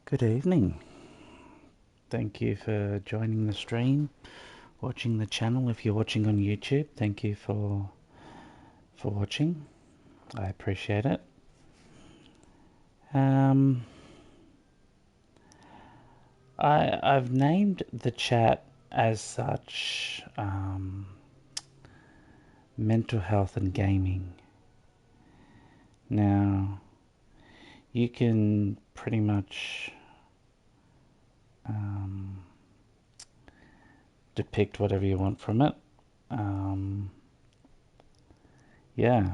Good evening. Thank you for joining the stream, watching the channel. If you're watching on YouTube, thank you for watching. I appreciate it. I've named the chat as such, mental health and gaming. Now, you can pretty much depict whatever you want from it. Yeah.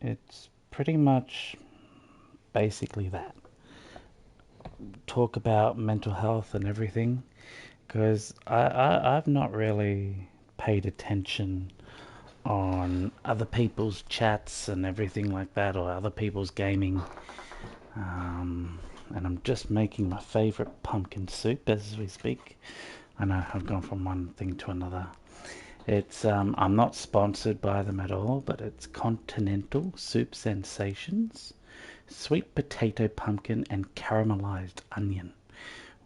It's pretty much basically that. Talk about mental health and everything, because I've not really paid attention on other people's chats and everything like that, or other people's gaming. And I'm just making my favourite pumpkin soup as we speak. I know I've gone from one thing to another. It's I'm not sponsored by them at all, but it's Continental Soup Sensations, sweet potato, pumpkin and caramelized onion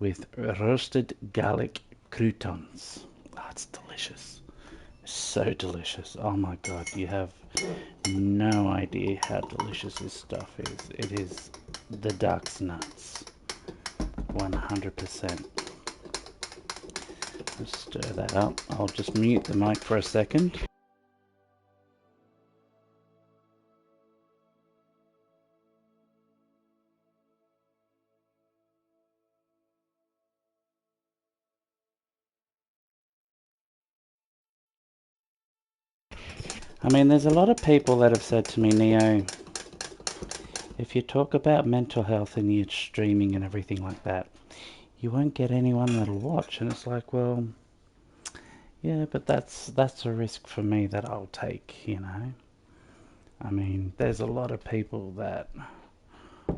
with roasted garlic croutons. Oh, it's delicious. So delicious. Oh my god, you have no idea how delicious this stuff is. It is the duck's nuts. 100%. Let's stir that up. I'll just mute the mic for a second. I mean, there's a lot of people that have said to me, Neo, if you talk about mental health in your streaming and everything like that, you won't get anyone that'll watch. And it's like, well, yeah, but that's a risk for me that I'll take, you know. I mean, there's a lot of people that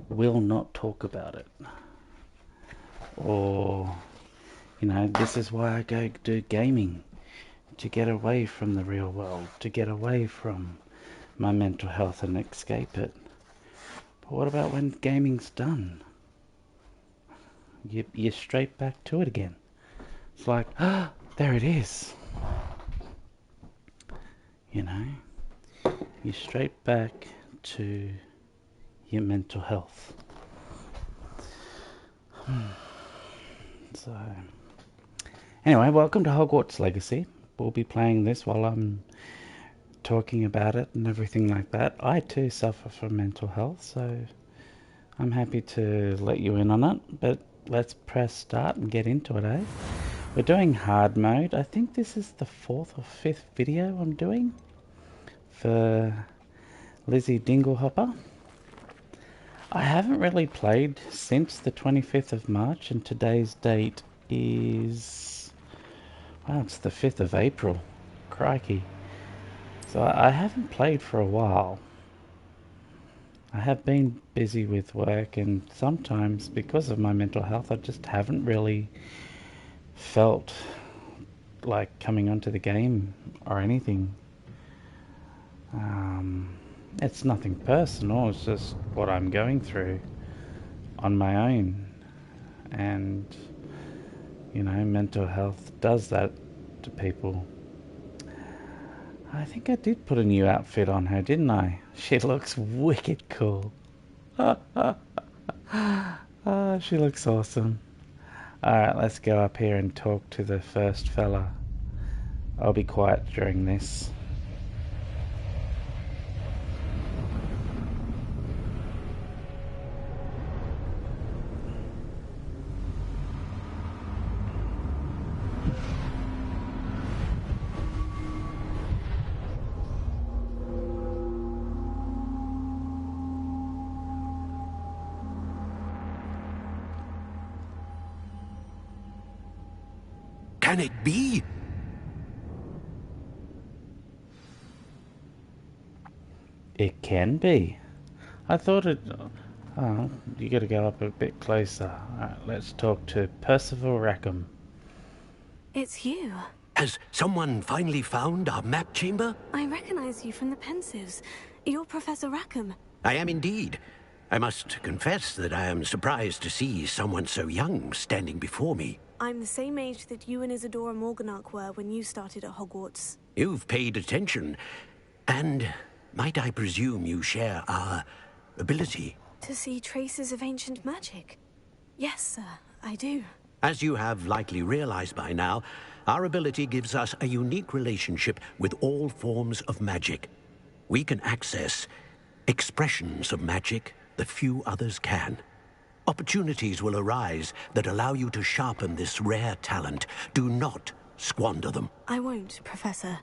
will not talk about it. Or, you know, this is why I go do gaming. To get away from the real world, to get away from my mental health and escape it. But what about when gaming's done? You're straight back to it again. It's like, ah, there it is. You know, you're straight back to your mental health. So, anyway, welcome to Hogwarts Legacy. We'll be playing this while I'm talking about it and everything like that. I too suffer from mental health, so I'm happy to let you in on it. But let's press start and get into it, eh? We're doing hard mode. I think this is the 4th or 5th video I'm doing for Lizzie Dinglehopper. I haven't really played since the 25th of March, and today's date is... wow, it's the 5th of April. Crikey. So I haven't played for a while. I have been busy with work, and sometimes because of my mental health I just haven't really felt like coming onto the game or anything. It's nothing personal, it's just what I'm going through on my own. And, you know, mental health does that to people. I think I did put a new outfit on her, didn't I? She looks wicked cool. Oh, she looks awesome. Alright, let's go up here and talk to the first fella. I'll be quiet during this. Can it be? It can be. I thought it... oh, you gotta go up a bit closer. Alright, let's talk to Percival Rackham. It's you. Has someone finally found our map chamber? I recognize you from the Pensives. You're Professor Rackham. I am indeed. I must confess that I am surprised to see someone so young standing before me. I'm the same age that you and Isadora Morganach were when you started at Hogwarts. You've paid attention, and might I presume you share our ability? To see traces of ancient magic? Yes, sir, I do. As you have likely realized by now, our ability gives us a unique relationship with all forms of magic. We can access expressions of magic that few others can. Opportunities will arise that allow you to sharpen this rare talent. Do not squander them. I won't, Professor.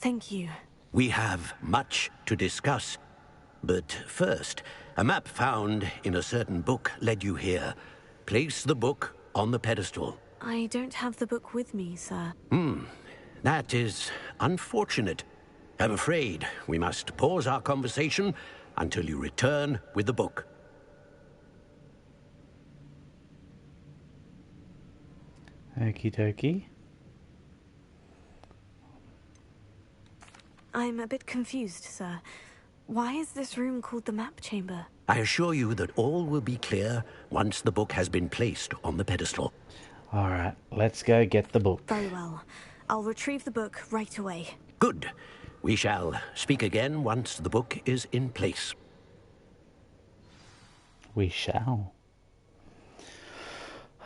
Thank you. We have much to discuss. But first, a map found in a certain book led you here. Place the book on the pedestal. I don't have the book with me, sir. That is unfortunate. I'm afraid we must pause our conversation until you return with the book. Okie dokie. I'm a bit confused, sir. Why is this room called the map chamber? I assure you that all will be clear once the book has been placed on the pedestal. Alright, let's go get the book. Very well. I'll retrieve the book right away. Good. We shall speak again once the book is in place. We shall.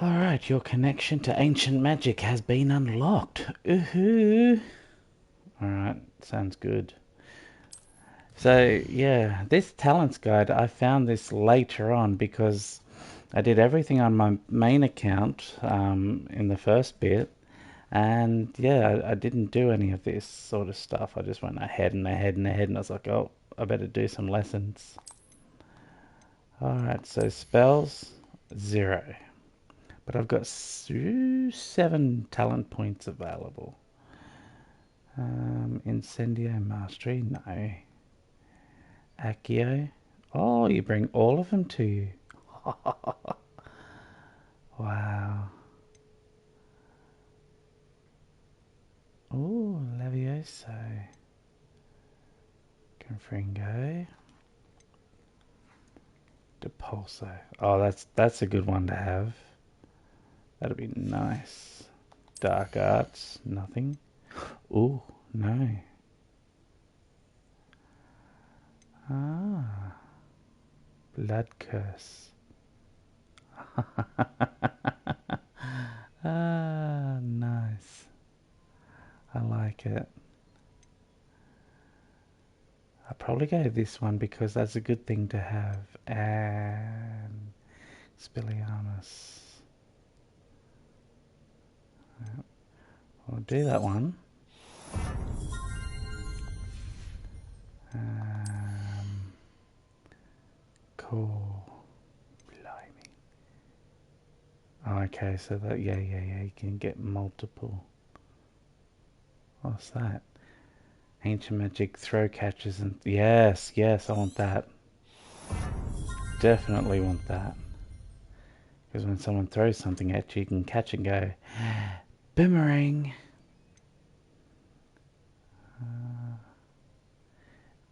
Alright, your connection to ancient magic has been unlocked. Ooh. Alright, sounds good. So, yeah, this talents guide, I found this later on because I did everything on my main account in the first bit. And, yeah, I didn't do any of this sort of stuff. I just went ahead and ahead and ahead. And I was like, oh, I better do some lessons. Alright, so spells, 0. But I've got 7 talent points available. Incendio Mastery, no. Accio. Oh, you bring all of them to you. Wow. Oh, Levioso. Confringo. Depulso. Oh, that's a good one to have. That'd be nice. Dark Arts, nothing. Ooh, no. Ah. Blood Curse. Ah, nice. I like it. I'll probably go this one because that's a good thing to have. And Spilianus. I'll do that one. Cool. Blimey. Oh, okay, so that, yeah, you can get multiple. What's that? Ancient magic throw catches and yes, I want that. Definitely want that. Because when someone throws something at you, you can catch and go, boomerang.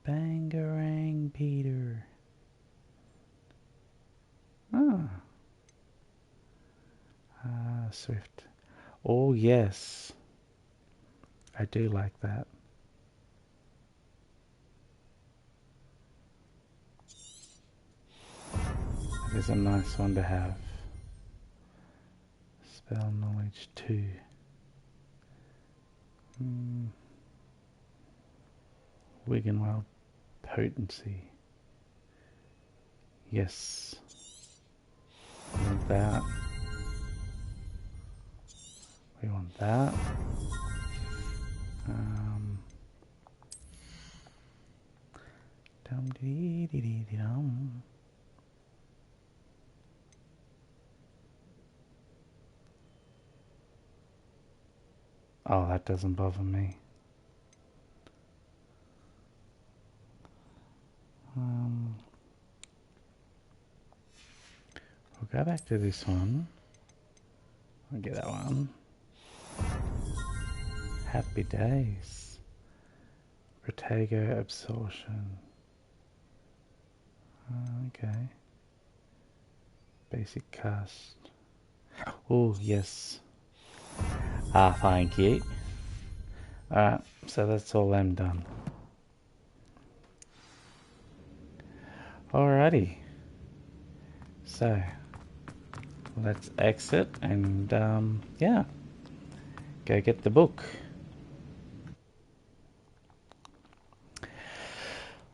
Bangarang Peter. Ah. Swift. Oh, yes. I do like that. That is a nice one to have. Spell knowledge 2. Wiggenweld potency. Yes. We want that. We want that. Dum dee dee dee dee dum. Oh, that doesn't bother me. We'll go back to this one. I'll get that one. Happy Days. Protego Absorption. Okay. Basic cast. Oh, yes. Ah, thank you. Alright, so that's all them done. Alrighty. So, let's exit and, yeah, go get the book.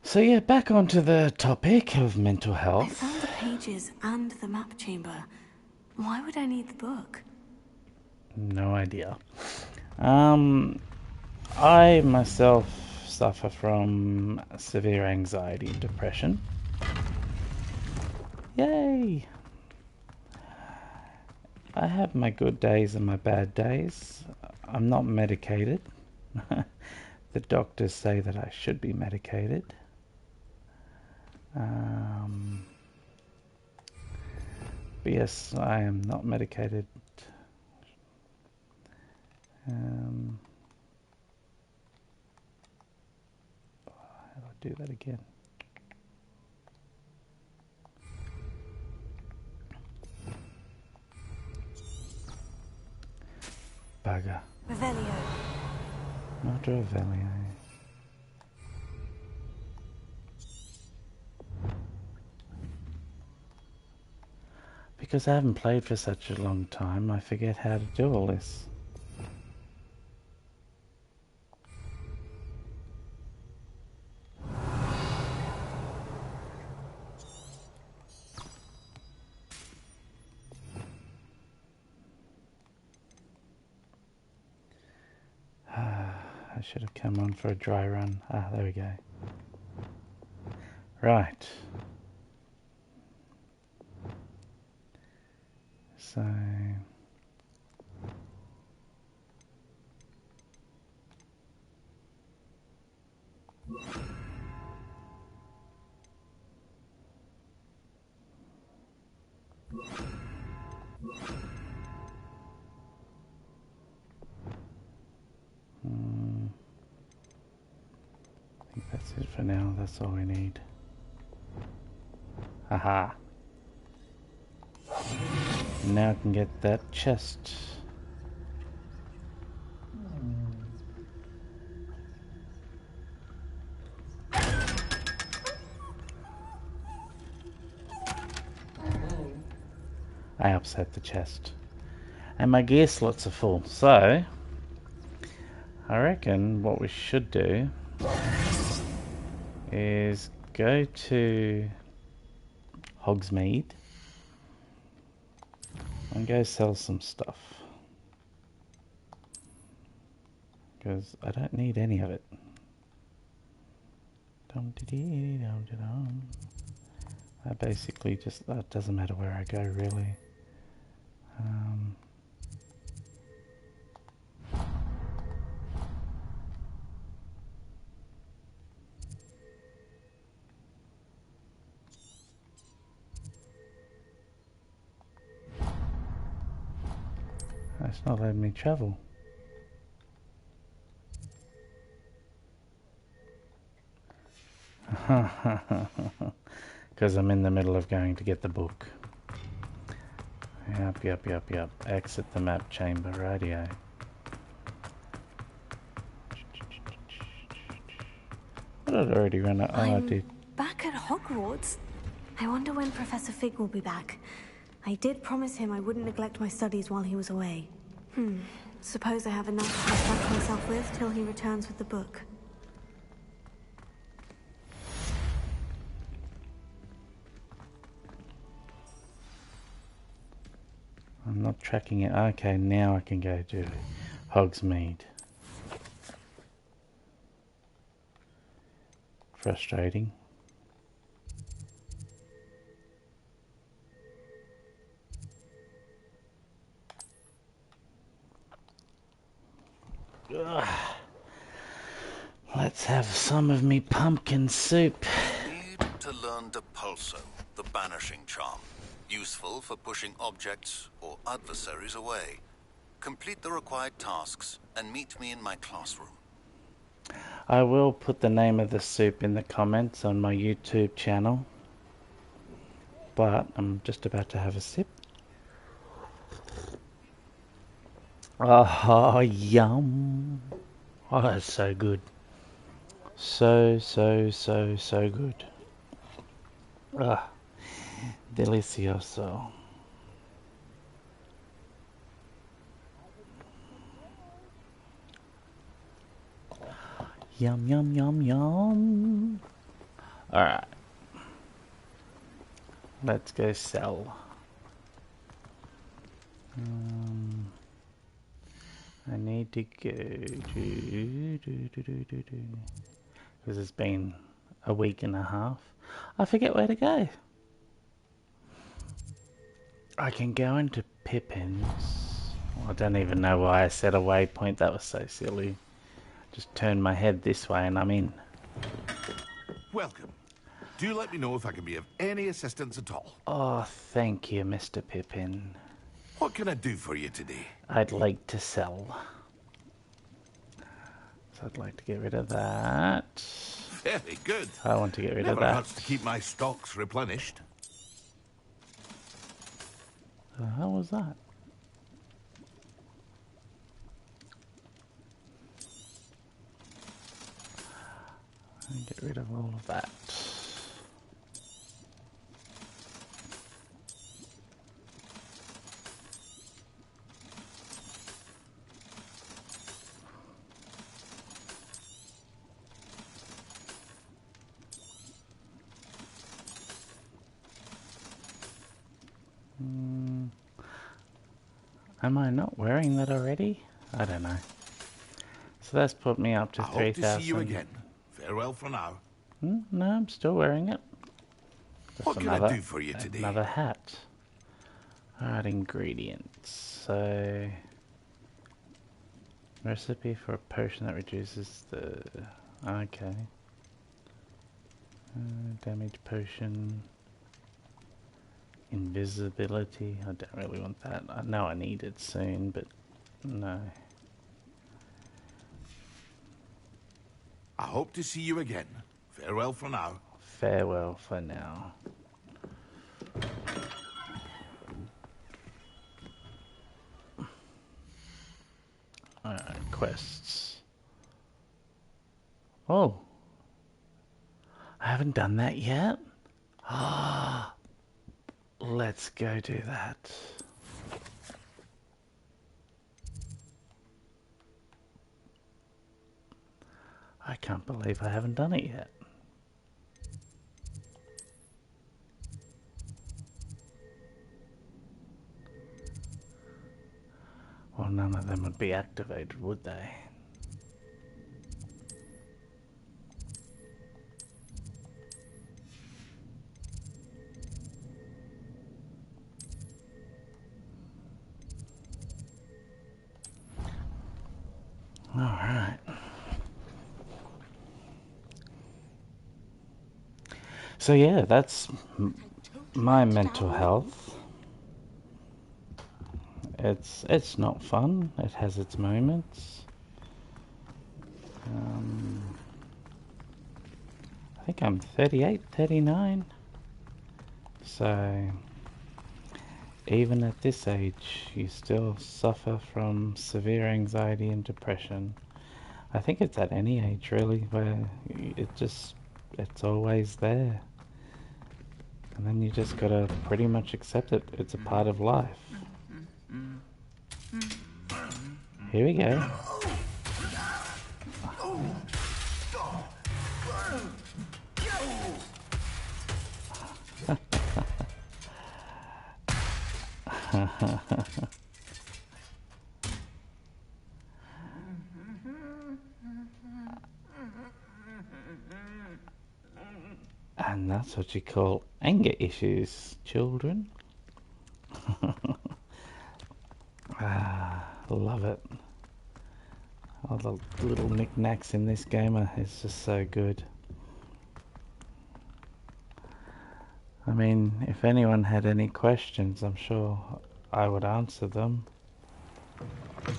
So yeah, back onto the topic of mental I health. found the pages and the map chamber. Why would I need the book? No idea. I myself suffer from severe anxiety and depression. Yay! I have my good days and my bad days. I'm not medicated. The doctors say that I should be medicated. But yes, I am not medicated. How do I do that again? Bugger. Revelio. Not Revelio. Because I haven't played for such a long time, I forget how to do all this. I should have come on for a dry run. Ah, there we go. Right. So... I think that's it for now. That's all we need. Haha. Now I can get that chest. I upset the chest. And my gear slots are full. So, I reckon what we should do is go to Hogsmeade and go sell some stuff. Because I don't need any of it. I basically just, it doesn't matter where I go really. It's not letting me travel. Because I'm in the middle of going to get the book. Yep. Exit the map chamber, radio. What had already run out? Oh, I did. Back at Hogwarts? I wonder when Professor Fig will be back. I did promise him I wouldn't neglect my studies while he was away. Suppose I have enough to distract myself with till he returns with the book. I'm not tracking it. Okay, now I can go to Hogsmeade. Frustrating. Ugh. Let's have some of me pumpkin soup. Need to learn Depulso, the banishing charm. Useful for pushing objects or adversaries away. Complete the required tasks and meet me in my classroom. I will put the name of the soup in the comments on my YouTube channel. but I'm just about to have a sip. Oh, yum. Oh, that's so good. So good. Ah, delicioso. Yum, yum, yum, yum. Alright. Let's go sell. I need to go because it's been a week and a half. I forget where to go. I can go into Pippin's. Well, I don't even know why I set a waypoint. That was so silly. Just turn my head this way and I'm in. Welcome. Do let me know if I can be of any assistance at all. Oh, thank you, Mr. Pippin. What can I do for you today? I'd like to sell. So I'd like to get rid of that. Very good. I want to get rid of Never that. hurts to keep my stocks replenished. The hell was that? And get rid of all of that. Am I not wearing that already? I don't know. So that's put me up to I 3,000. hope to see you again. Farewell for now. No, I'm still wearing it. Just What can I do for you today? Another hat. Alright, ingredients. So, recipe for a potion that reduces the... Okay. Damage potion. Invisibility. I don't really want that. I know I need it soon, but no. I hope to see you again. Farewell for now. Farewell for now. Alright, quests. Oh. I haven't done that yet? Ah. Let's go do that. I can't believe I haven't done it yet. Well, none of them would be activated, would they? Alright. So yeah, that's my mental health. It's not fun. It has its moments. I think I'm 38, 39. So even at this age, you still suffer from severe anxiety and depression. I think it's at any age really, where it's always there. And then you just gotta pretty much accept it. It's a part of life. Here we go. And that's what you call anger issues, children. Love it. All the little knickknacks in this game is just so good. I mean, if anyone had any questions, I'm sure I would answer them.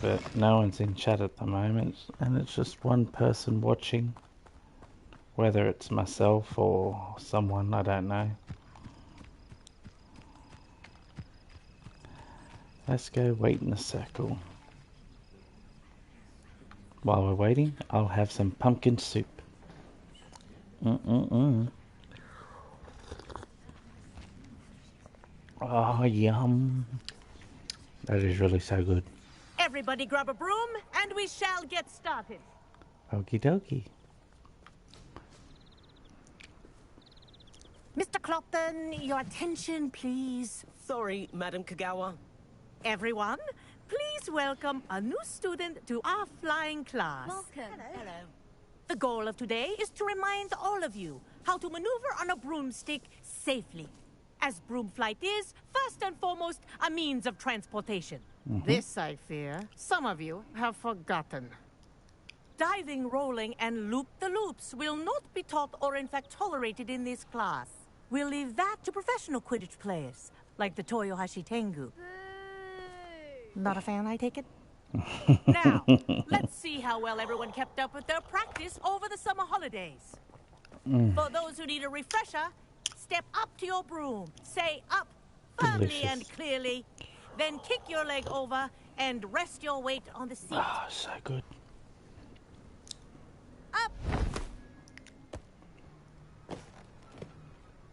But no one's in chat at the moment, and it's just one person watching. Whether it's myself or someone, I don't know. Let's go wait in the circle. While we're waiting, I'll have some pumpkin soup. Oh, yum. That is really so good. Everybody grab a broom and we shall get started. Okie dokie. Mr. Clopton, your attention, please. Sorry, Madam Kagawa. Everyone, please welcome a new student to our flying class. Welcome. Hello. The goal of today is to remind all of you how to maneuver on a broomstick safely. As broom flight is, first and foremost, a means of transportation. This, I fear, some of you have forgotten. Diving, rolling, and loop-the-loops will not be taught or in fact tolerated in this class. We'll leave that to professional Quidditch players, like the Toyohashi Tengu. Not a fan, I take it? Now, let's see how well everyone kept up with their practice over the summer holidays. For those who need a refresher, step up to your broom, say up firmly Delicious. and clearly, then kick your leg over and rest your weight on the seat. Oh, so good. Up!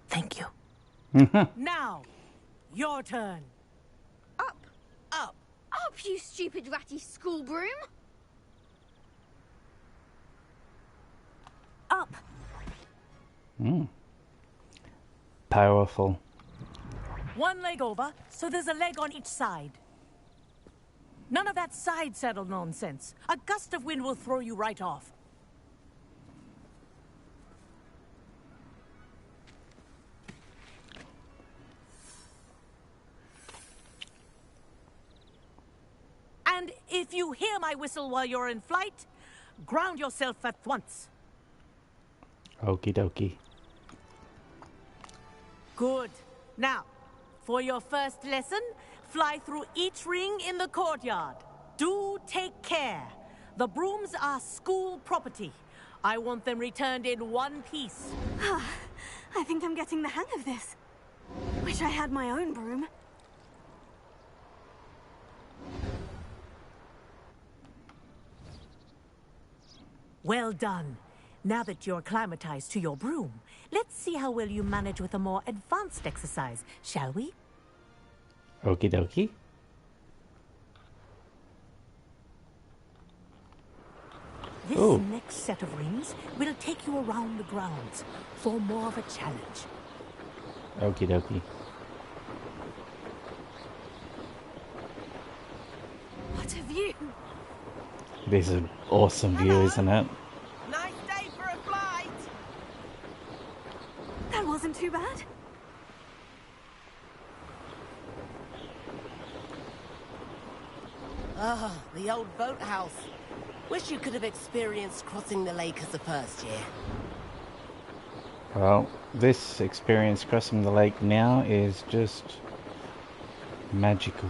Thank you. Now, your turn. Up, Up. up, you stupid ratty school broom! Up. Powerful. One leg over, so there's a leg on each side. None of that side saddle nonsense. A gust of wind will throw you right off. And if you hear my whistle while you're in flight, ground yourself at once. Okie dokie. Good. Now, for your first lesson, fly through each ring in the courtyard. Do take care. The brooms are school property. I want them returned in one piece. I think I'm getting the hang of this. Wish I had my own broom. Well done. Now that you're acclimatized to your broom, let's see how well you manage with a more advanced exercise, shall we? Okie dokie. This Ooh. next set of rings will take you around the grounds for more of a challenge. Okie dokie. What a view. This is an awesome view, isn't it? Nice day for a flight. That wasn't too bad. Ah, the old boathouse. Wish you could have experienced crossing the lake as a first year. Well, this experience crossing the lake now is just magical.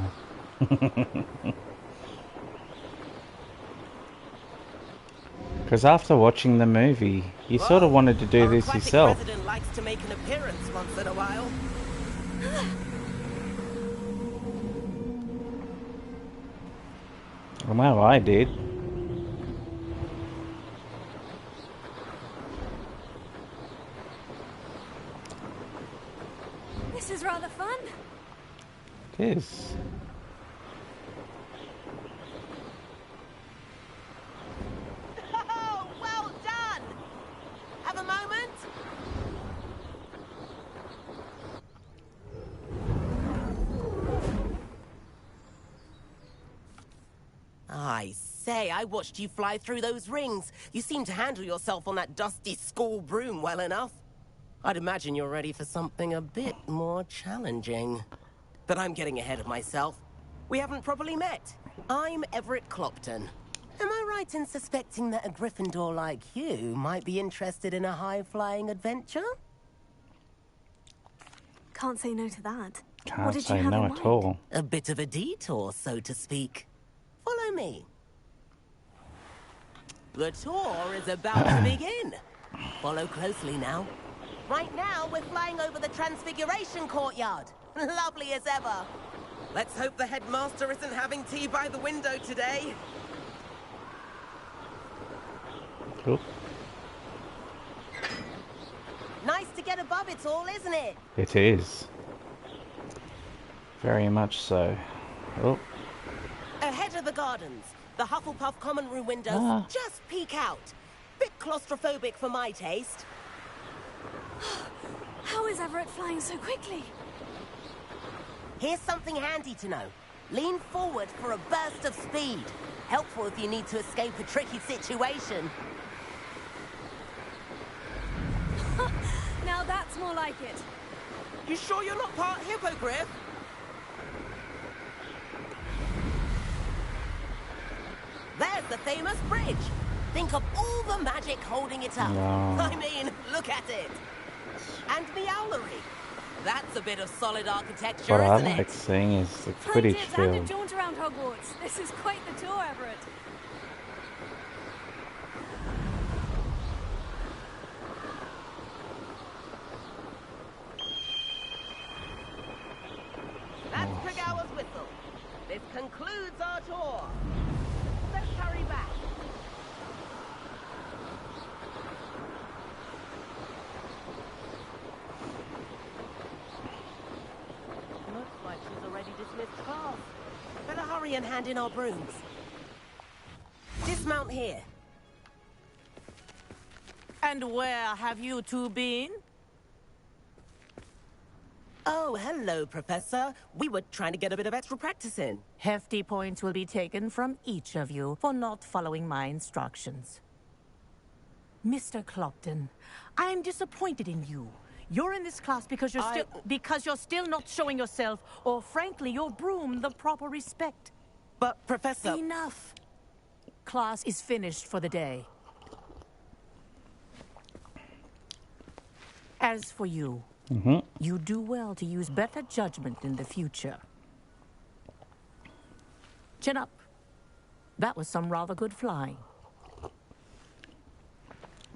Because after watching the movie, you sort of wanted to do Our this aquatic yourself. resident likes to make an appearance once in a while. Well, no, I did. This is rather fun. It is. Oh, well done! Have a moment? I say, I watched you fly through those rings. You seem to handle yourself on that dusty school broom well enough. I'd imagine you're ready for something a bit more challenging. But I'm getting ahead of myself. We haven't properly met. I'm Everett Clopton. Am I right in suspecting that a Gryffindor like you might be interested in a high-flying adventure? Can't say no to that. What Can't did say you have no in at mind? all. A bit of a detour, so to speak. Follow me. The tour is about to begin. Follow closely now. Right now, we're flying over the Transfiguration Courtyard. Lovely as ever. Let's hope the headmaster isn't having tea by the window today. Cool. Nice to get above it all, isn't it? It is. Very much so. Oh. Ahead of the gardens, the Hufflepuff common room windows just peek out. Bit claustrophobic for my taste. How is Everett flying so quickly? Here's something handy to know. Lean forward for a burst of speed. Helpful if you need to escape a tricky situation. Now that's more like it. You sure you're not part hippogriff? There's the famous bridge. Think of all the magic holding it up. Wow. I mean, look at it. And Meowlery. That's a bit of solid architecture, What I isn't like it? seeing is the Fine Quidditch tips and a field. jaunt around Hogwarts. This is quite the tour, Everett. That's Kagawa's whistle. This concludes our tour. Let's hurry back. Looks like she's already dismissed class. Better hurry and hand in our brooms. Dismount here. And where have you two been? Oh, hello, Professor. We were trying to get a bit of extra practice in. Hefty points will be taken from each of you for not following my instructions. Mr. Clopton, I am disappointed in you. You're in this class because you're still not showing yourself, or frankly, your broom the proper respect. But, Professor... Enough. Class is finished for the day. As for you, you do well to use better judgment in the future. Chin up. That was some rather good flying.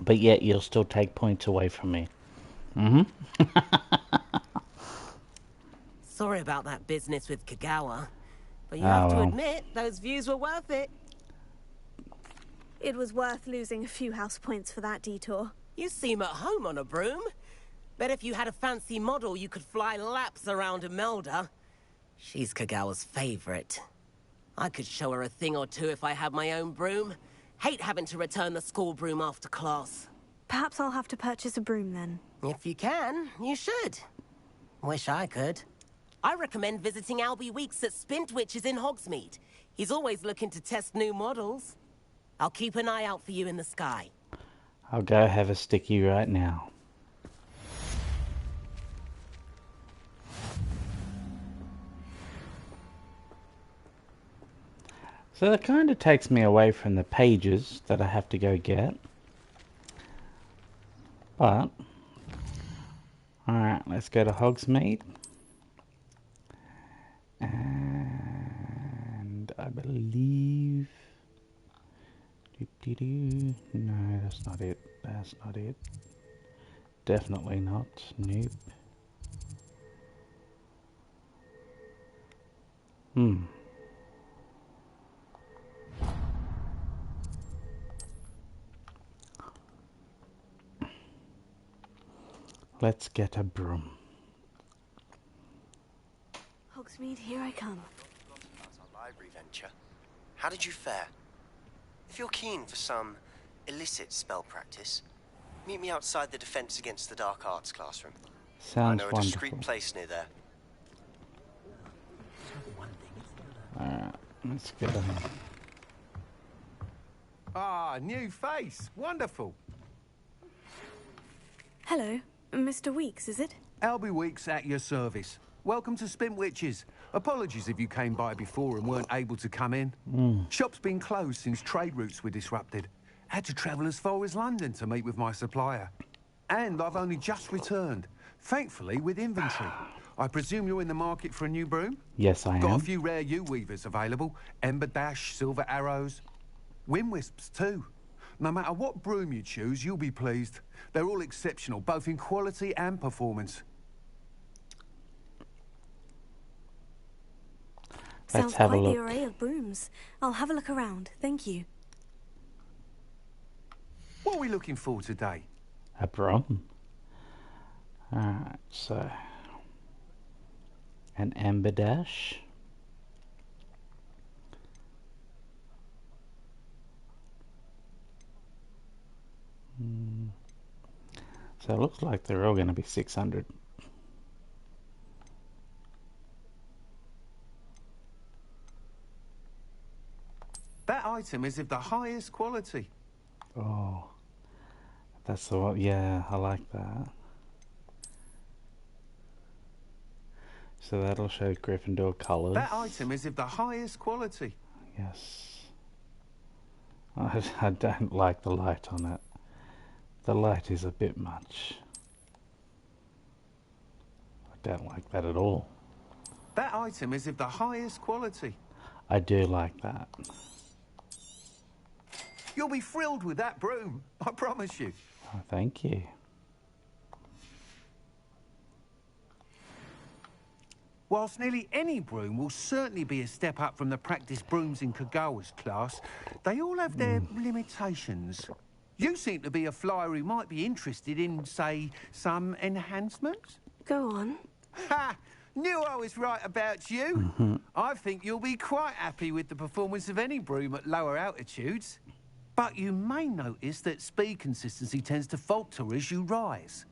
But yet you'll still take points away from me. Sorry about that business with Kagawa. But you have to admit, those views were worth it. It was worth losing a few house points for that detour. You seem at home on a broom. Bet if you had a fancy model, you could fly laps around Imelda. She's Kagawa's favorite. I could show her a thing or two if I had my own broom. Hate having to return the school broom after class. Perhaps I'll have to purchase a broom then. If you can, you should. Wish I could. I recommend visiting Albie Weeks at Spintwitches in Hogsmeade. He's always looking to test new models. I'll keep an eye out for you in the sky. I'll go have a sticky right now. So that kind of takes me away from the pages that I have to go get. But, alright, let's go to Hogsmeade. And I believe... No, that's not it. That's not it. Definitely not. Nope. Let's get a broom. Hogsmeade, here I come. That's our library venture. How did you fare? If you're keen for some illicit spell practice, meet me outside the Defense Against the Dark Arts classroom. Sounds I know a wonderful. discreet place near there. Alright, let's get him. Ah, new face. Wonderful. Hello, Mr. Weeks, is it? Albie Weeks at your service. Welcome to Spintwitches. Apologies if you came by before and weren't able to come in. Shop's been closed since trade routes were disrupted. Had to travel as far as London to meet with my supplier. And I've only just returned, thankfully with inventory. I presume you're in the market for a new broom? Yes, I Got am. a few rare U-weavers available. Ember Dash, Silver Arrows. Wind Wisps too. No matter what broom you choose, you'll be pleased. They're all exceptional, both in quality and performance. Sounds have a quite the look. array of brooms. I'll have a look around. Thank you. What are we looking for today? A broom. Alright, so an amber dash. So it looks like they're all going to be 600. That item is of the highest quality. Oh, that's the one. Yeah, I like that. So that'll show Gryffindor colours. That item is of the highest quality. Yes. I don't like the light on it. The light is a bit much. I don't like that at all. That item is of the highest quality. I do like that. You'll be thrilled with that broom, I promise you. Oh, thank you. Whilst nearly any broom will certainly be a step up from the practice brooms in Kagawa's class, they all have their limitations. You seem to be a flyer who might be interested in, say, some enhancements? Go on. Ha! Knew I was right about you. I think you'll be quite happy with the performance of any broom at lower altitudes. But you may notice that speed consistency tends to falter as you rise.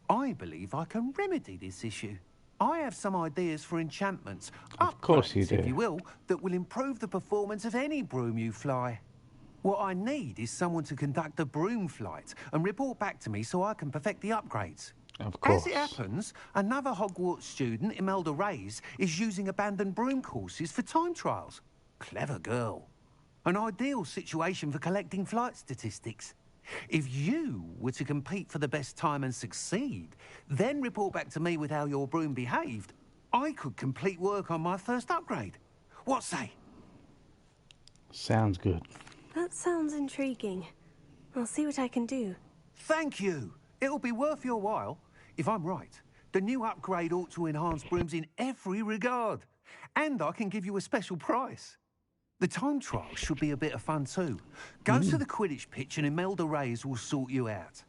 I believe I can remedy this issue. I have some ideas for enchantments, Of course you upgrades, do. if you will, that will improve the performance of any broom you fly. What I need is someone to conduct a broom flight and report back to me so I can perfect the upgrades. Of course. As it happens, another Hogwarts student, Imelda Reyes, is using abandoned broom courses for time trials. Clever girl. An ideal situation for collecting flight statistics. If you were to compete for the best time and succeed, then report back to me with how your broom behaved, I could complete work on my first upgrade. What say? Sounds good. That sounds intriguing. I'll see what I can do. Thank you. It'll be worth your while. If I'm right, the new upgrade ought to enhance brooms in every regard. And I can give you a special price. The time trial should be a bit of fun too. Go to the Quidditch pitch and Imelda Reyes will sort you out.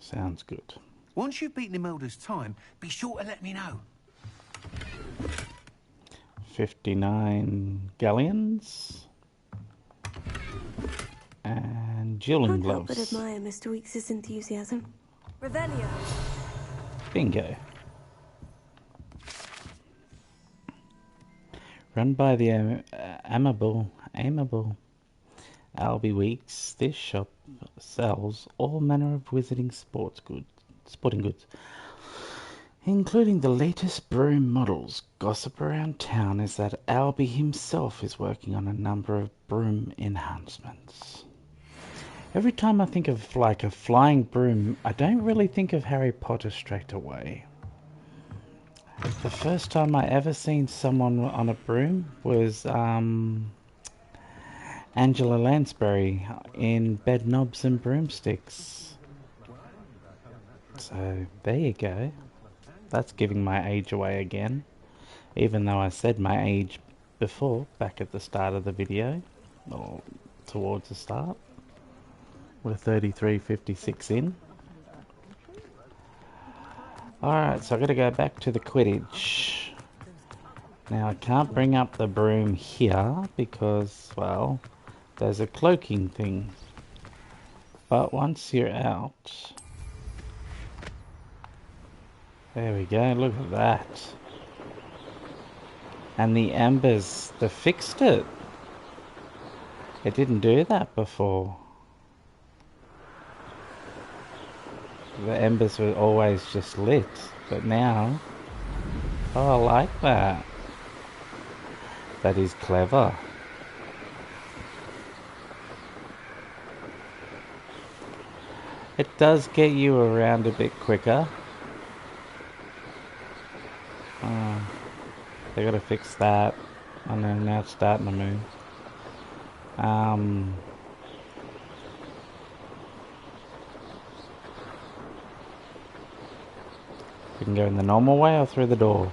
Sounds good. Once you've beaten Imelda's time, be sure to let me know. 59 galleons. And dueling Can't help but gloves. admire Mr. Weeks' enthusiasm. Revelio. Bingo. Run by the amiable Albie Weeks, this shop sells all manner of wizarding sporting goods, including the latest broom models. Gossip around town is that Albie himself is working on a number of broom enhancements. Every time I think of like a flying broom, I don't really think of Harry Potter straight away. The first time I ever seen someone on a broom was Angela Lansbury in Bed Knobs and Broomsticks. So there you go. That's giving my age away again, even though I said my age before, back at the start of the video, or towards the start. We're 33:56 in. Alright, so I've got to go back to the Quidditch. Now I can't bring up the broom here because, well, there's a cloaking thing. But once you're out... There we go, look at that. And the embers, they fixed it. It didn't do that before. The embers were always just lit, but now, oh, I like that. That is clever. It does get you around a bit quicker. They gotta fix that. And then now it's starting to move. We can go in the normal way or through the door?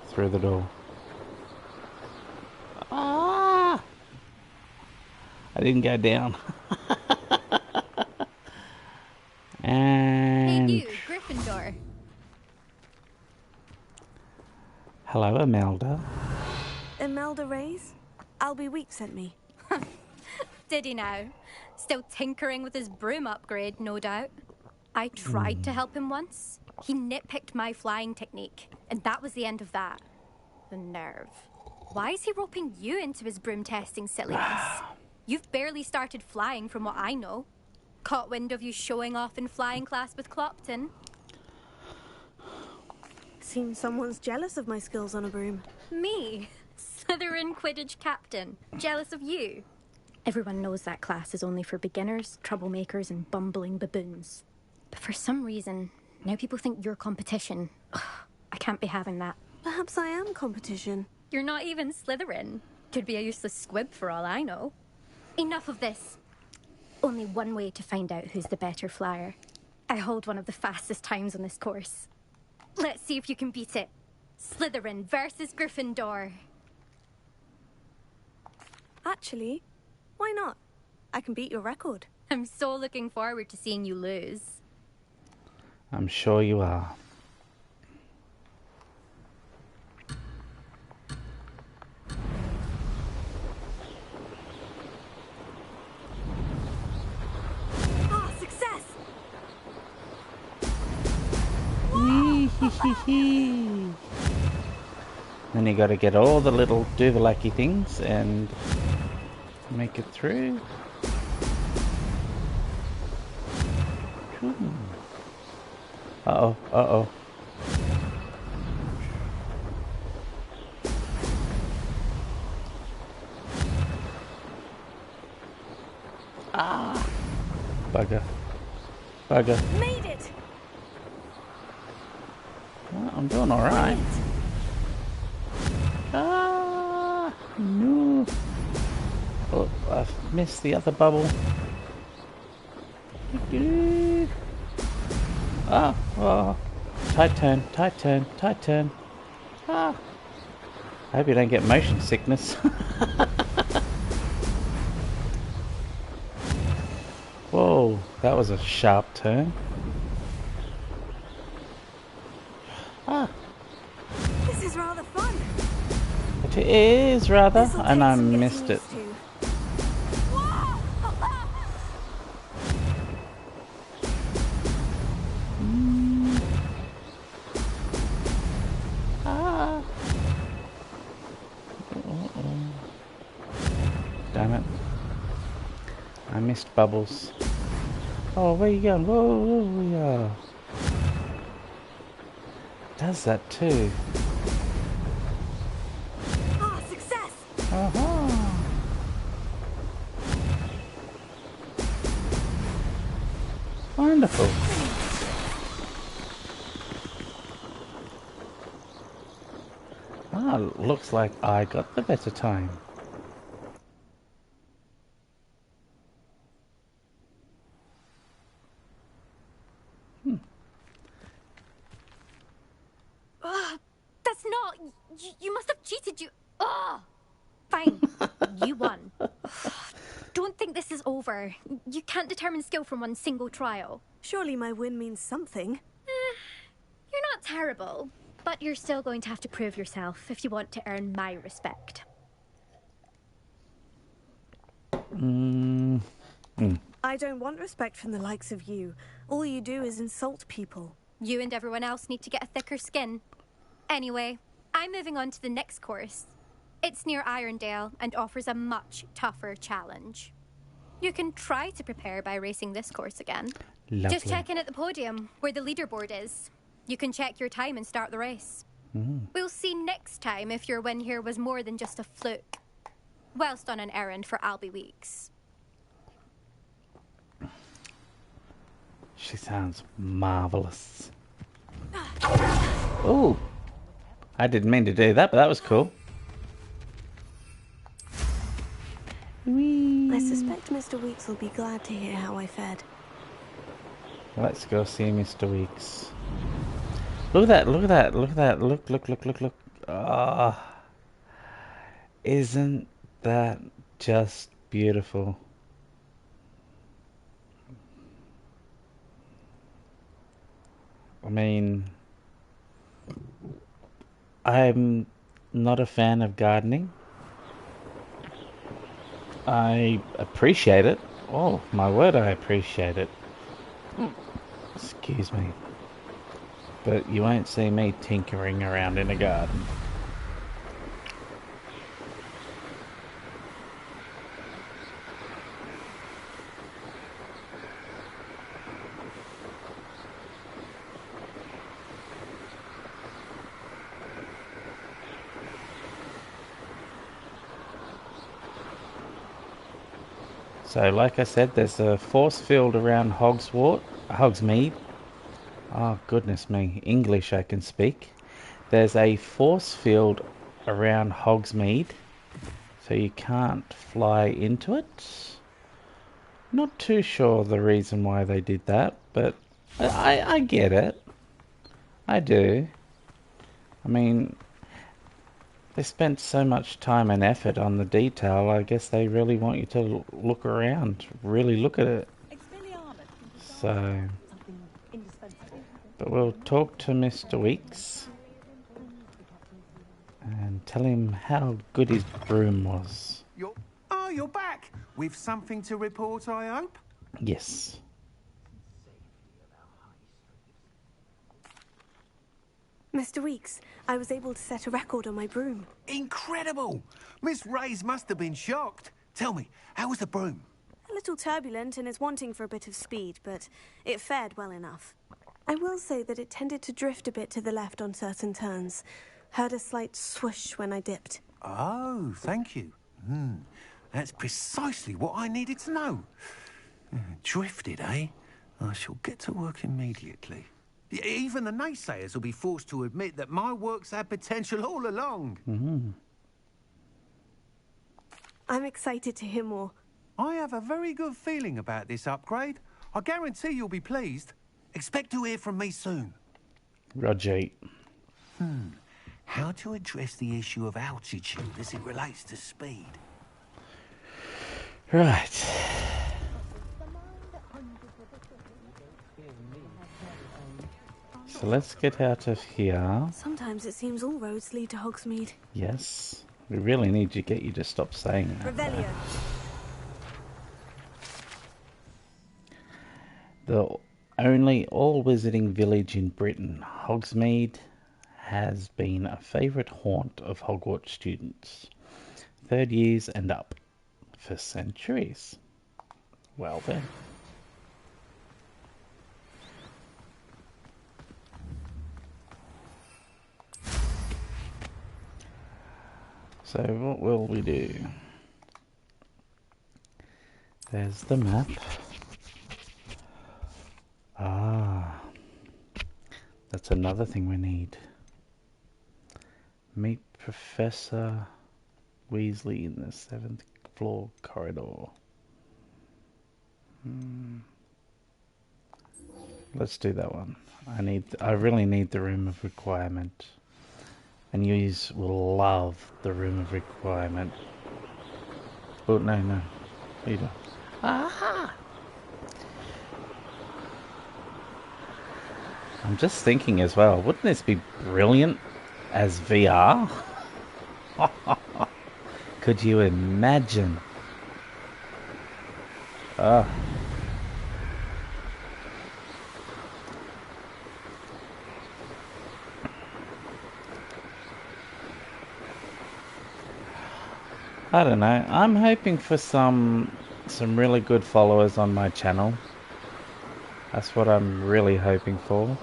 Through the door. I didn't go down. Hey, And you, Gryffindor. hello, Imelda. Imelda Reyes? Albie Week sent me. Did he now? Still tinkering with his broom upgrade, no doubt. I tried to help him once. He nitpicked my flying technique, and that was the end of that. The nerve. Why is he roping you into his broom testing silliness? You've barely started flying from what I know. Caught wind of you showing off in flying class with Clopton. Seems someone's jealous of my skills on a broom. Me? Slytherin Quidditch captain. Jealous of you? Everyone knows that class is only for beginners, troublemakers, and bumbling baboons. But for some reason, now people think you're competition. Ugh, I can't be having that. Perhaps I am competition. You're not even Slytherin. Could be a useless squib for all I know. Enough of this. Only one way to find out who's the better flyer. I hold one of the fastest times on this course. Let's see if you can beat it. Slytherin versus Gryffindor. Actually, why not? I can beat your record. I'm so looking forward to seeing you lose. I'm sure you are. Ah, success! Then you got to get all the little do-the-lucky things and make it through. Uh-oh, uh-oh. Ah! Bugger. Bugger. Made it! Well, I'm doing alright. Ah! No! Oh, I've missed the other bubble. Ah! Oh! Tight turn, tight turn, tight turn. Ah! I hope you don't get motion sickness. Whoa, that was a sharp turn. Ah, This is rather fun. it is rather, This'll and take I some getting missed it. used to. Ah. Damn it. I missed bubbles. Oh, where you going? Whoa, yeah. Does that too. Ah, success! Uh-huh. Wonderful. Ah, looks like I got the better time. That's not... You must have cheated, you... Oh! Fine. You won. Don't think this is over. You can't determine skill from one single trial. Surely my win means something. You're not terrible, but you're still going to have to prove yourself if you want to earn my respect. I don't want respect from the likes of you. All you do is insult people. You and everyone else need to get a thicker skin. Anyway, I'm moving on to the next course. It's near Irondale and offers a much tougher challenge. You can try to prepare by racing this course again. Lovely. Just check in at the podium, where the leaderboard is. You can check your time and start the race. We'll see next time if your win here was more than just a fluke. Whilst on an errand for Albie Weeks. She sounds marvelous. Oh, I didn't mean to do that, but that was cool. Whee. I suspect Mr. Weeks will be glad to hear how I fared. Let's go see Mr. Weeks. Look at that, look at that, look at that, look. Ah, isn't that just beautiful? I mean, I'm not a fan of gardening. I appreciate it. Oh, my word, I appreciate it. Excuse me. But you won't see me tinkering around in a garden. So, like I said, there's a force field around Hogsmeade. Oh, goodness me. English I can speak. There's a force field around Hogsmeade, so you can't fly into it. Not too sure the reason why they did that, but I get it. I do. I mean, they spent so much time and effort on the detail, I guess they really want you to look around, really look at it. So, but we'll talk to Mr. Weeks and tell him how good his broom was. You're back! With something to report, I hope? Yes. Mr. Weeks, I was able to set a record on my broom. Incredible! Miss Reyes must have been shocked. Tell me, how was the broom? A little turbulent and is wanting for a bit of speed, but it fared well enough. I will say that it tended to drift a bit to the left on certain turns. Heard a slight swoosh when I dipped. Oh, thank you. That's precisely what I needed to know. Drifted, eh? I shall get to work immediately. Even the naysayers will be forced to admit that my work's had potential all along. I'm excited to hear more. I have a very good feeling about this upgrade. I guarantee you'll be pleased. Expect to hear from me soon. Roger. How to address the issue of altitude as it relates to speed? Right. So let's get out of here. Sometimes it seems all roads lead to Hogsmeade. Yes. We really need to get you to stop saying that. Revelio. The only all-visiting village in Britain, Hogsmeade, has been a favourite haunt of Hogwarts students. 3rd years and up. For centuries. Well then. So what will we do? There's the map. Ah, that's another thing we need. Meet Professor Weasley in the 7th floor corridor. Let's do that one. I really need the room of requirement. And you will love the room of requirement. Oh, no. What are you doing? Aha! I'm just thinking as well, wouldn't this be brilliant as VR? Could you imagine? Oh. I don't know. I'm hoping for some really good followers on my channel. That's what I'm really hoping for.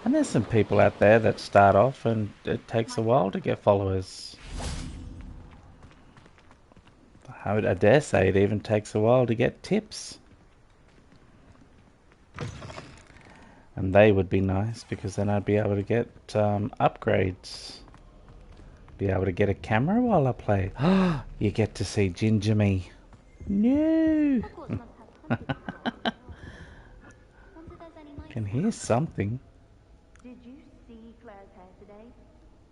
And there's some people out there that start off and it takes a while to get followers. I dare say it even takes a while to get tips. And they would be nice because then I'd be able to get upgrades. Be able to get a camera while I play. You get to see Ginger Me. No! Can hear something. Did you see Claire's hair today?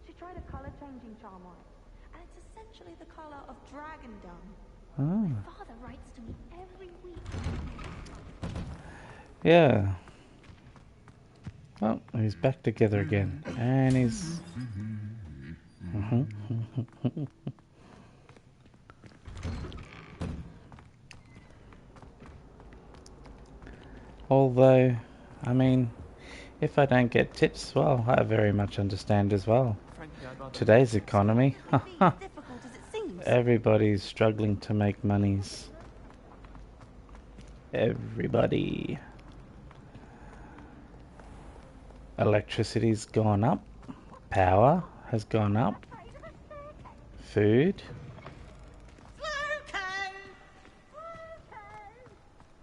She tried a colour changing charm on it, and it's essentially the colour of dragon dung. My father writes to me every week. Yeah. Well, he's back together again. And he's... Although, I mean, if I don't get tips, well, I very much understand as well. Today's economy, everybody's struggling to make monies. Everybody. Electricity's gone up. Power has gone up. Food.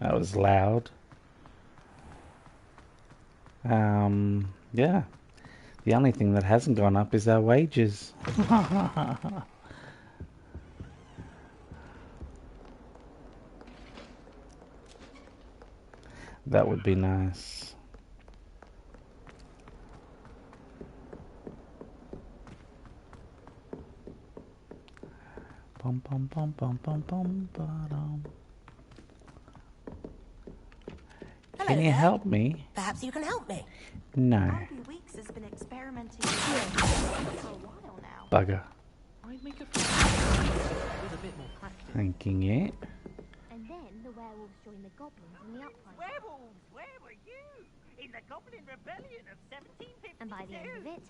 That was loud. Yeah. The only thing that hasn't gone up is our wages. That would be nice. Bum bum bum bum bum bum ba-dum. Can you help me? Perhaps you can help me. No. Albie Weeks has been experimenting for a while now. Bugger. I'd make a with a bit more practice. Thinking it. And then the werewolves joined the goblins in the uprising. Werewolves, where were you? In the Goblin Rebellion of 1752. And by the end of it,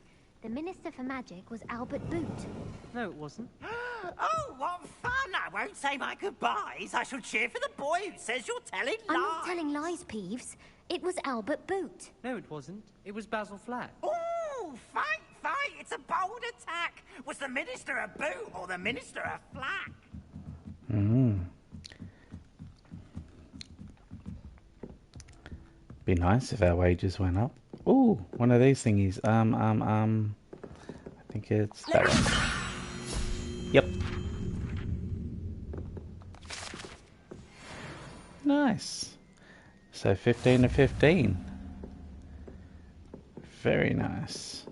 the Minister for Magic was Albert Boot. No, it wasn't. Oh, what fun! I won't say my goodbyes. I shall cheer for the boy who says you're telling lies. I'm not telling lies, Peeves. It was Albert Boot. No, it wasn't. It was Basil Flat. Oh, fight! It's a bold attack. Was the Minister a boot or the Minister a flack? Be nice if our wages went up. Ooh, one of these thingies. I think it's that one. Yep. Nice. So 15 to 15. Very nice.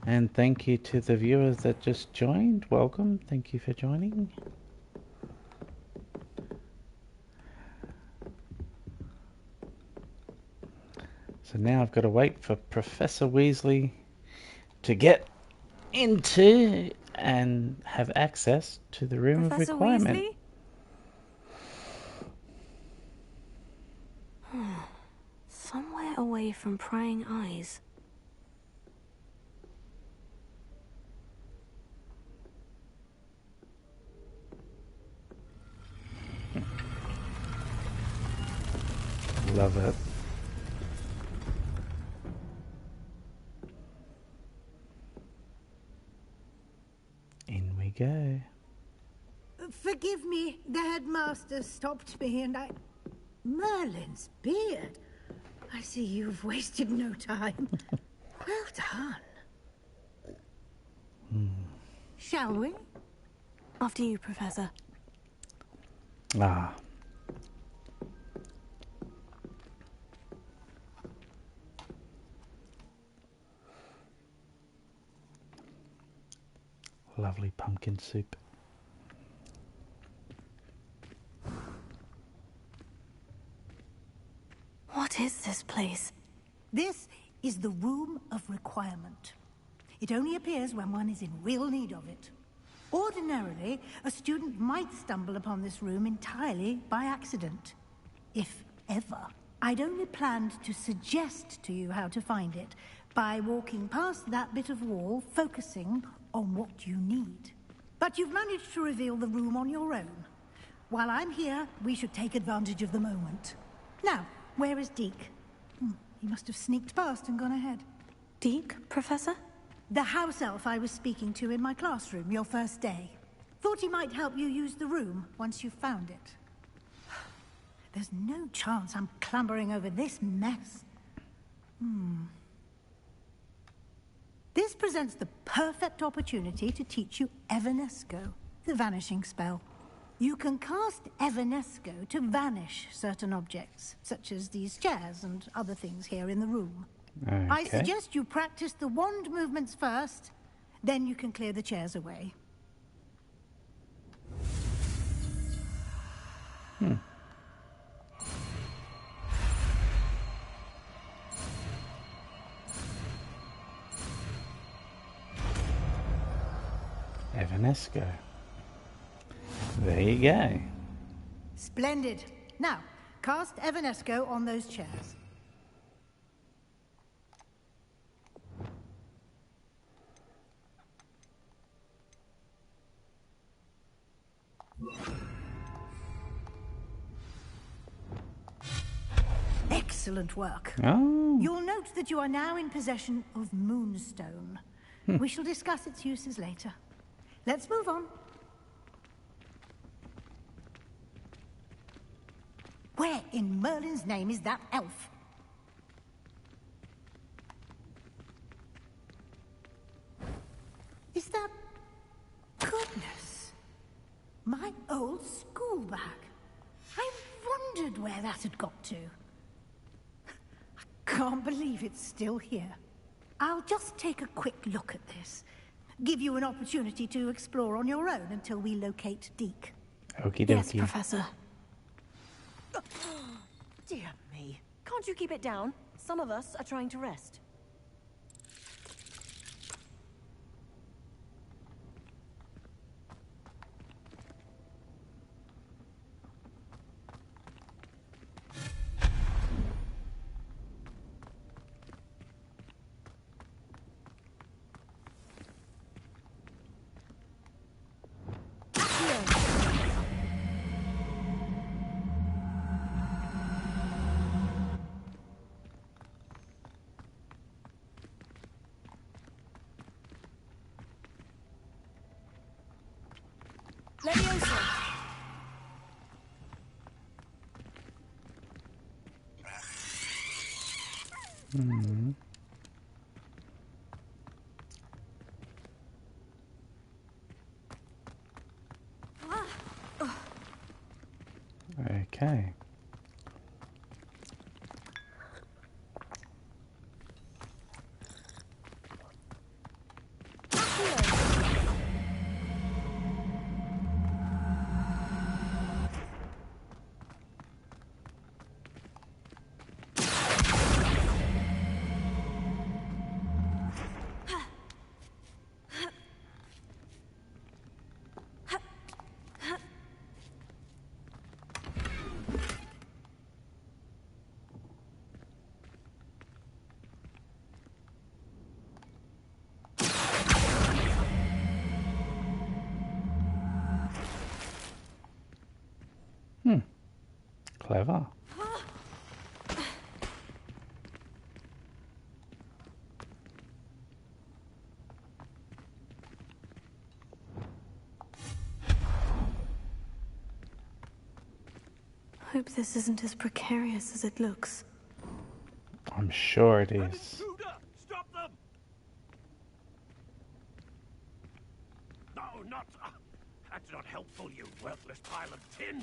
And thank you to the viewers that just joined. Welcome. Thank you for joining. So now I've got to wait for Professor Weasley to get into and have access to the room Professor of requirement. Weasley? Somewhere away from prying eyes. Love it. In we go. Forgive me, the headmaster stopped me and I... Merlin's beard. I see you've wasted no time. Well done. Shall we? After you, Professor. Ah. Lovely pumpkin soup. What is this place? This is the Room of Requirement. It only appears when one is in real need of it. Ordinarily, a student might stumble upon this room entirely by accident. If ever. I'd only planned to suggest to you how to find it by walking past that bit of wall, focusing on what you need. But you've managed to reveal the room on your own. While I'm here, we should take advantage of the moment. Now, where is Deke? He must have sneaked past and gone ahead. Deke, Professor? The house elf I was speaking to in my classroom your first day. Thought he might help you use the room once you've found it. There's no chance I'm clambering over this mess. This presents the perfect opportunity to teach you Evanesco, the vanishing spell. You can cast Evanesco to vanish certain objects, such as these chairs and other things here in the room. Okay. I suggest you practice the wand movements first, then you can clear the chairs away. Evanesco. There you go. Splendid. Now, cast Evanesco on those chairs. Excellent work. Oh. You'll note that you are now in possession of Moonstone. We shall discuss its uses later. Let's move on. Where in Merlin's name is that elf? Is that... Goodness. My old school bag. I wondered where that had got to. I can't believe it's still here. I'll just take a quick look at this. Give you an opportunity to explore on your own until we locate Deke. Okie dokie. Yes, Professor. Dear me. Can't you keep it down? Some of us are trying to rest. Hmm. Okay. Clever. Hope this isn't as precarious as it looks. I'm sure it is. Stop them! No, not... that's not helpful, you worthless pile of tin!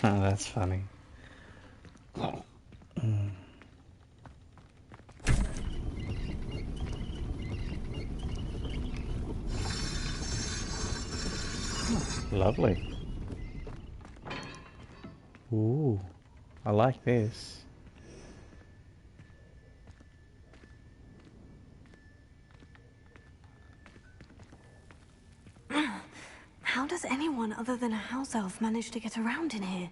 That's funny. Lovely. Ooh, I like this. How does anyone other than a house elf manage to get around in here?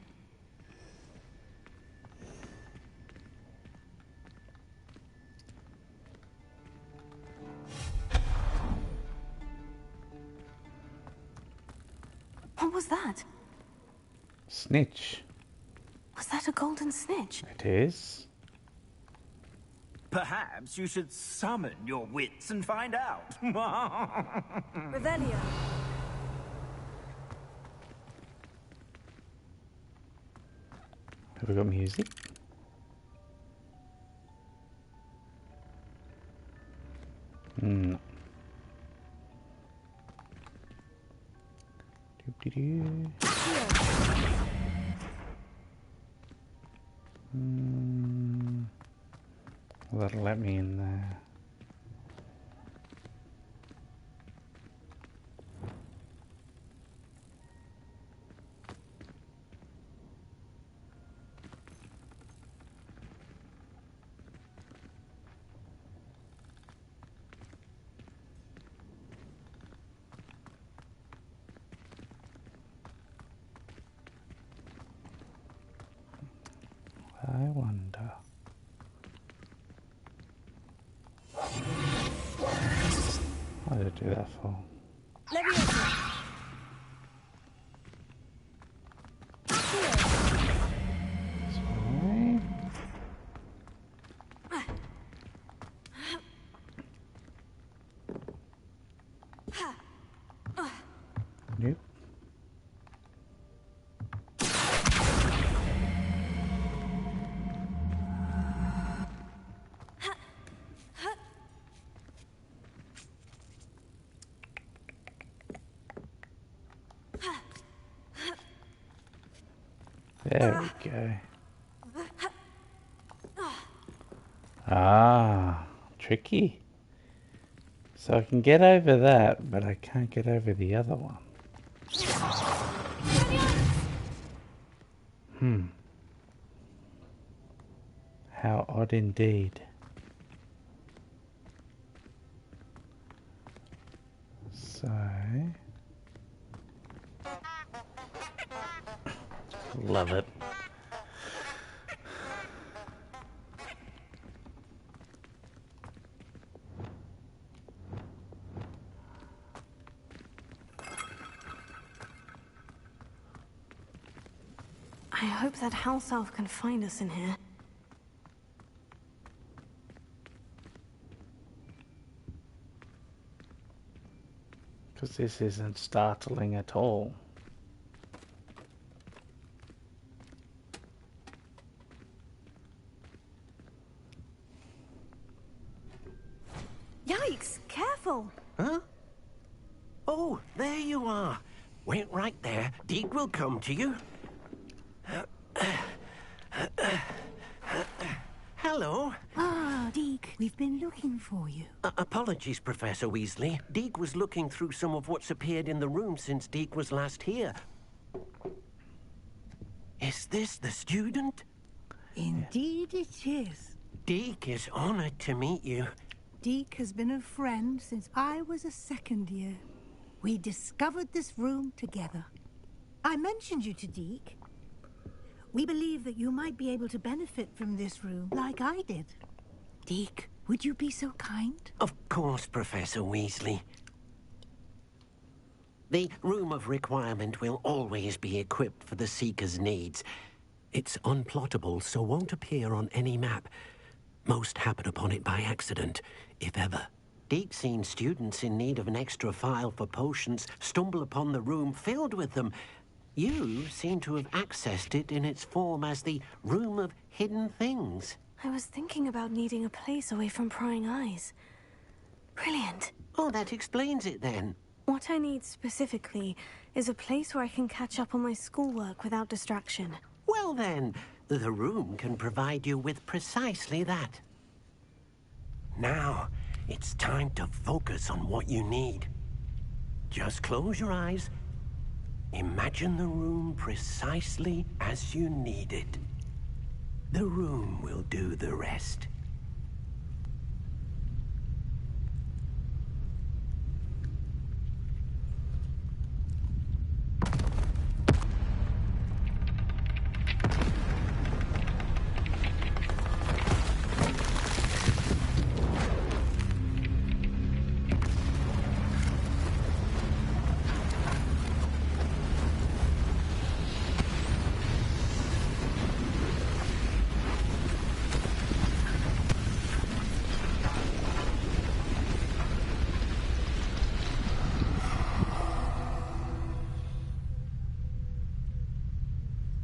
What was that? Snitch. Was that a golden snitch? It is. Perhaps you should summon your wits and find out. Revelio. Have we got music? No. Doop-de-doo. Well, that'll let me in there. I wonder. What did I do that for? Sorry. Nope. There we go. Ah, tricky. So I can get over that, but I can't get over the other one. How odd indeed. So... Love it. I hope that house elf can find us in here. Because this isn't startling at all. Yikes! Careful! Huh? Oh, there you are. Wait right there. Deke will come to you. Hello. Ah, Deke, we've been looking for you. Apologies, Professor Weasley. Deke was looking through some of what's appeared in the room since Deke was last here. Is this the student? Indeed it is. Deke is honored to meet you. Deke has been a friend since I was a second year. We discovered this room together. I mentioned you to Deke. We believe that you might be able to benefit from this room like I did. Deke, would you be so kind? Of course, Professor Weasley. The Room of Requirement will always be equipped for the Seeker's needs. It's unplottable, so won't appear on any map. Most happen upon it by accident, if ever. Deke's seen students in need of an extra file for potions stumble upon the room filled with them. You seem to have accessed it in its form as the Room of Hidden Things. I was thinking about needing a place away from prying eyes. Brilliant. Oh, that explains it then. What I need specifically is a place where I can catch up on my schoolwork without distraction. Well then, the room can provide you with precisely that. Now, it's time to focus on what you need. Just close your eyes. Imagine the room precisely as you need it. The room will do the rest.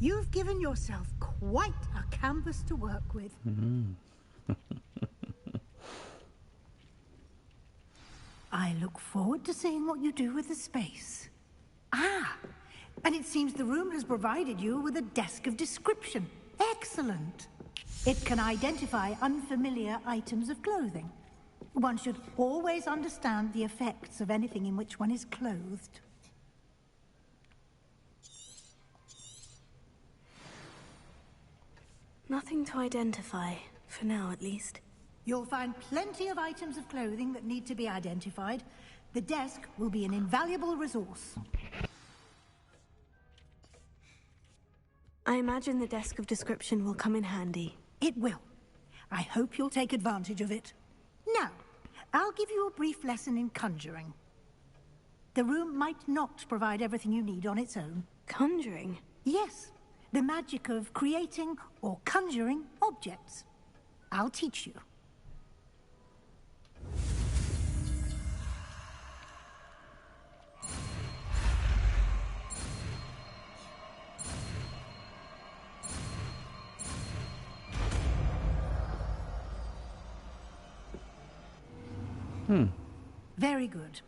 You've given yourself quite a canvas to work with. I look forward to seeing what you do with the space. Ah, and it seems the room has provided you with a desk of description. Excellent. It can identify unfamiliar items of clothing. One should always understand the effects of anything in which one is clothed. Nothing to identify, for now at least. You'll find plenty of items of clothing that need to be identified. The desk will be an invaluable resource. I imagine the desk of description will come in handy. It will. I hope you'll take advantage of it. Now, I'll give you a brief lesson in conjuring. The room might not provide everything you need on its own. Conjuring? Yes, the magic of creating or conjuring objects. I'll teach you. Very good.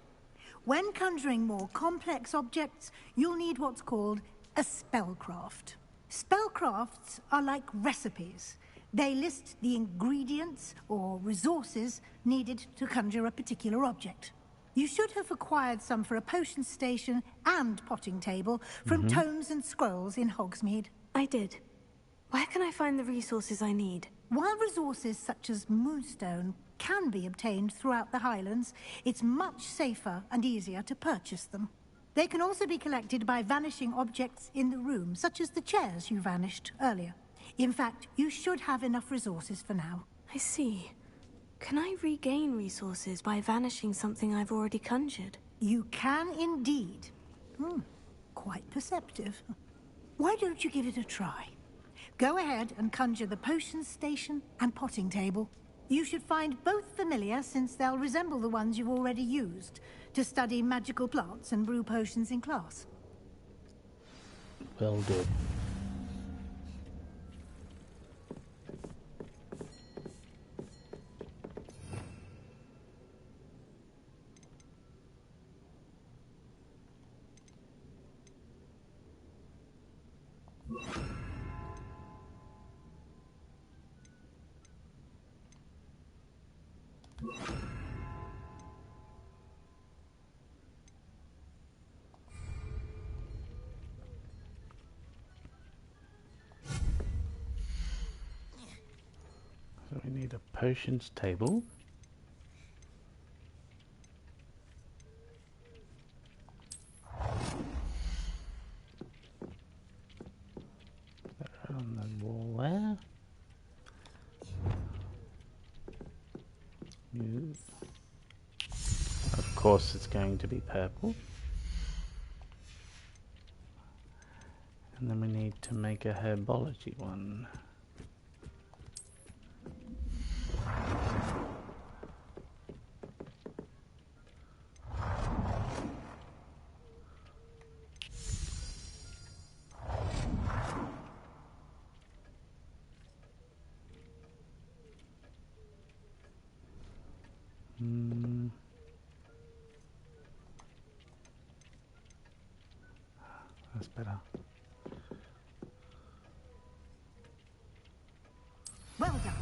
When conjuring more complex objects, you'll need what's called a spellcraft. Spellcrafts are like recipes. They list the ingredients or resources needed to conjure a particular object. You should have acquired some for a potion station and potting table from tomes and scrolls in Hogsmeade. I did. Where can I find the resources I need? While resources such as moonstone can be obtained throughout the Highlands, it's much safer and easier to purchase them. They can also be collected by vanishing objects in the room, such as the chairs you vanished earlier. In fact, you should have enough resources for now. I see. Can I regain resources by vanishing something I've already conjured? You can indeed. Quite perceptive. Why don't you give it a try? Go ahead and conjure the potion station and potting table. You should find both familiar, since they'll resemble the ones you've already used to study magical plants and brew potions in class. Will do. So we need a potions table. They're on the wall there. Of course it's going to be purple. And then we need to make a herbology one. That's better. Well done.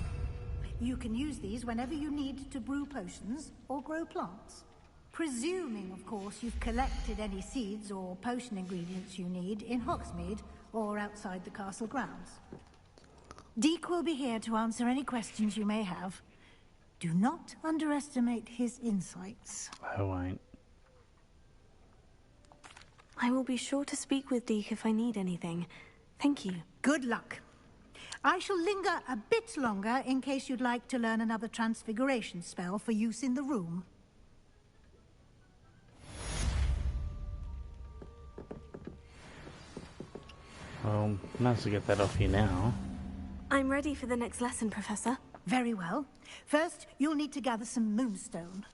You can use these whenever you need to brew potions or grow plants. Presuming, of course, you've collected any seeds or potion ingredients you need in Hogsmeade or outside the castle grounds. Deek will be here to answer any questions you may have. Do not underestimate his insights. I won't. I will be sure to speak with Deek if I need anything. Thank you. Good luck. I shall linger a bit longer in case you'd like to learn another transfiguration spell for use in the room. Well, might as well get that off you now. I'm ready for the next lesson, Professor. Very well. First, you'll need to gather some moonstone.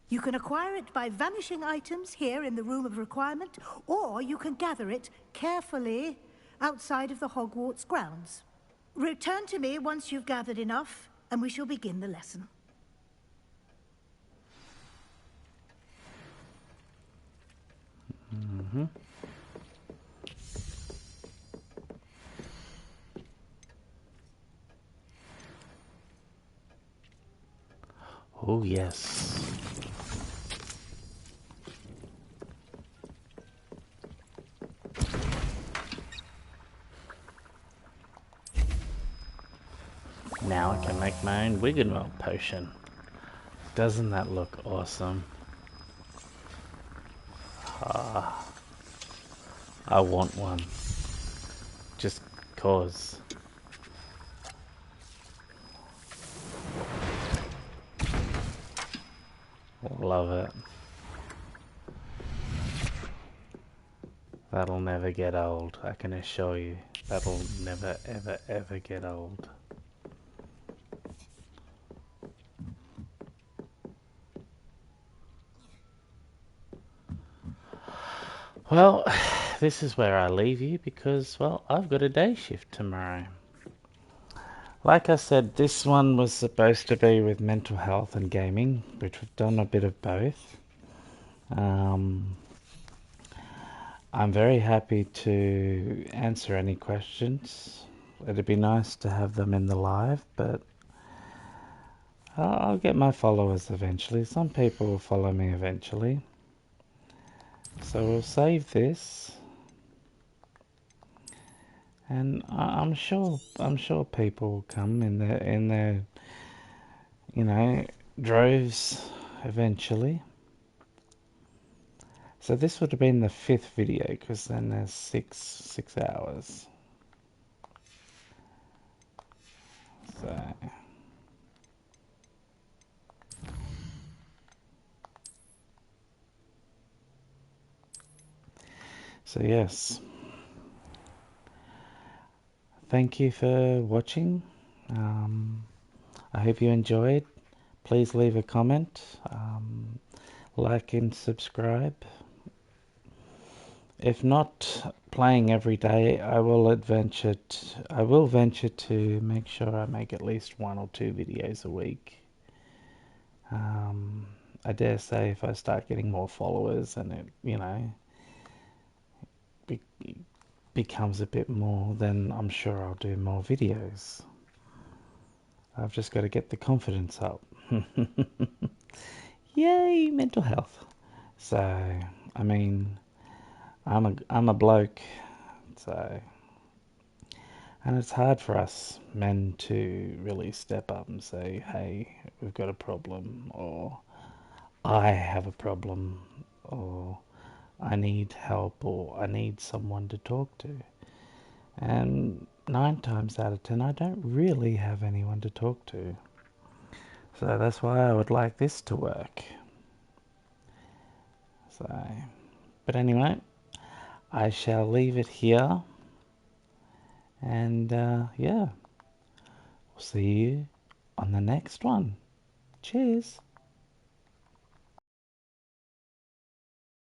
You can acquire it by vanishing items here in the Room of Requirement, or you can gather it carefully outside of the Hogwarts grounds. Return to me once you've gathered enough, and we shall begin the lesson. Oh, yes. Now I can make my own Wiggenweld potion. Doesn't that look awesome? I want one. Just because I love it. That'll never get old, I can assure you. That'll never, ever, ever get old. Well, this is where I leave you because, well, I've got a day shift tomorrow. Like I said, this one was supposed to be with mental health and gaming, which we've done a bit of both. I'm very happy to answer any questions. It'd be nice to have them in the live, but I'll get my followers eventually. Some people will follow me eventually. So we'll save this. And I'm sure people will come in their you know, droves eventually. So this would have been the 5th video, because then there's 6 hours. So yes. Thank you for watching. I hope you enjoyed. Please leave a comment, like and subscribe. If not playing every day, I will venture to make sure I make at least 1 or 2 videos a week. I dare say if I start getting more followers and it, you know, becomes a bit more, then I'm sure I'll do more videos. I've just got to get the confidence up. Yay, mental health. So, I mean, I'm a bloke, so, and it's hard for us men to really step up and say, hey, we've got a problem, or I have a problem, or I need help, or I need someone to talk to. And 9 times out of 10, I don't really have anyone to talk to. So that's why I would like this to work. So, but anyway, I shall leave it here. And yeah, we'll see you on the next one. Cheers.